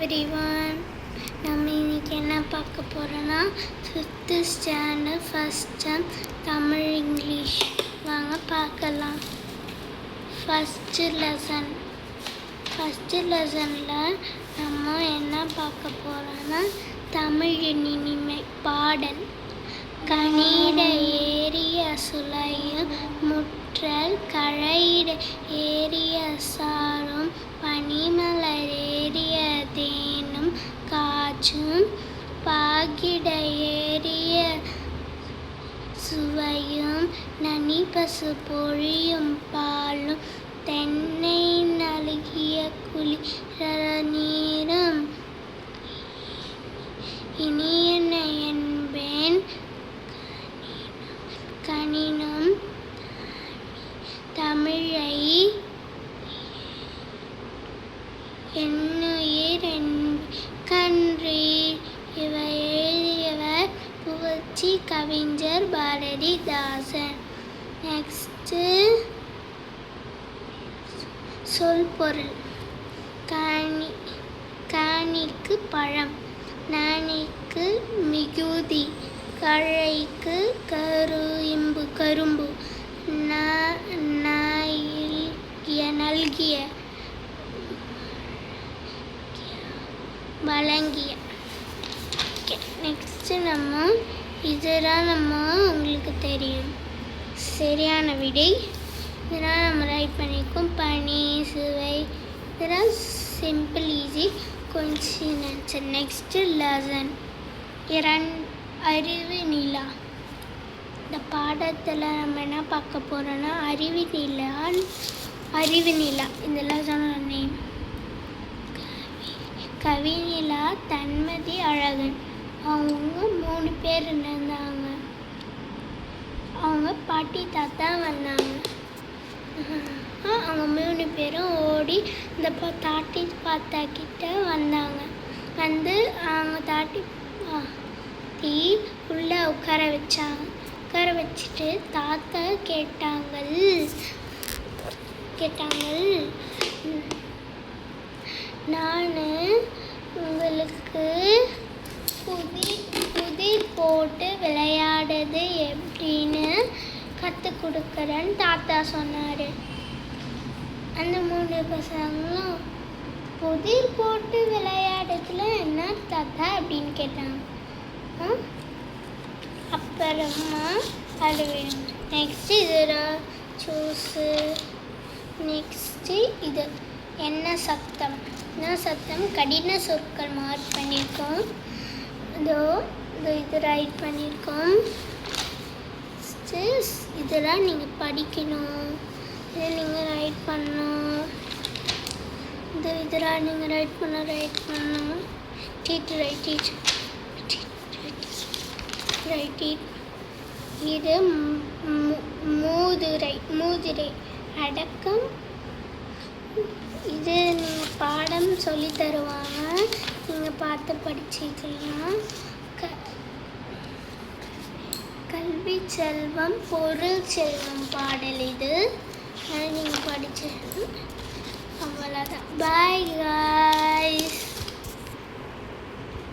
Everyone. நம்ம இன்னைக்கு என்ன பார்க்க போகிறோன்னா 5th standard first term Tamil English. வாங்க பார்க்கலாம். ஃபஸ்ட்டு லெசனில் நம்ம என்ன பார்க்க போகிறோன்னா தமிழ் இனிமை பாடல். கனிட ஏறிய சுளையும் முற்றல் கழையிட ஏறிய சாரும் பனிமலர் ஏறிய தேனும் காற்றும் பாகிட ஏறிய சுவையும் நனிபசு பொழியும் பாலும் தென்னை நல்கிய குளிர நீரும் இனியன என்பேன் கனினும் தமிழை என்னுயிர் கன்றி. இவை எழுதியவர் புகழ்ச்சி கவிஞர் பாரதிதாசன். நெக்ஸ்ட்டு சொல் பொருள். காணிக்கு பழம், நாணிக்கு மிகுதி, கழைக்கு கரும்பு, நல்கிய வழங்கிய. நெக்ஸ்ட்டு இதெல்லாம் உங்களுக்கு தெரியும். சரியான விடை இதெல்லாம் நம்ம ரைட் பண்ணியிருக்கோம். பனி, சுவை, இதெல்லாம் சிம்பிள் ஈஸி கொஞ்சம் ஆன்சர். நெக்ஸ்ட்டு லெசன் அறிவு நிலா. இந்த பாடத்தில் நம்ம என்ன பார்க்க போகிறோன்னா அறிவு நிலா இந்த லெசனோட நேம். கவிநிலா, தன்மதி, அழகன் அவங்க 3 பேர் இருந்தாங்க. அவங்க பாட்டி தாத்தா வந்தாங்க. அவங்க 3 பேரும் ஓடி இந்த தாட்டி தாத்தா கிட்ட வந்தாங்க. வந்து அவங்க தாட்டி உள்ளே உட்கார வச்சுட்டு தாத்தா கேட்டாங்க, நான் உங்களுக்கு புதிர் போட்டு விளையாடுறது எப்படின்னு கற்றுக் கொடுக்குறேன்னு தாத்தா சொன்னார். அந்த 3 பசங்களும் புதிர் போட்டு விளையாடுறதுல என்ன தாத்தா அப்படின்னு கேட்டாங்க. அப்புறமா அது வேணும். நெக்ஸ்ட்டு இதெல்லாம் சூஸு. நெக்ஸ்ட்டு இது என்ன சத்தம் கடின சொற்கள் மார்க் பண்ணியிருக்கோம். இது ரைட் பண்ணியிருக்கோம். இதெல்லாம் நீங்கள் படிக்கணும், இதை நீங்கள் ரைட் பண்ணணும். இதெல்லாம் நீங்கள் ரைட் பண்ணணும். இது மூதுரை அடக்கம். இது நீங்கள் பாடம் சொல்லி தருவாங்க, நீங்கள் பார்த்து படிச்சுக்கலாம். கல்வி செல்வம் பொருள் செல்வம் பாடல் இது. நீங்கள் படிச்சு அவ்வளோதான். Bye guys.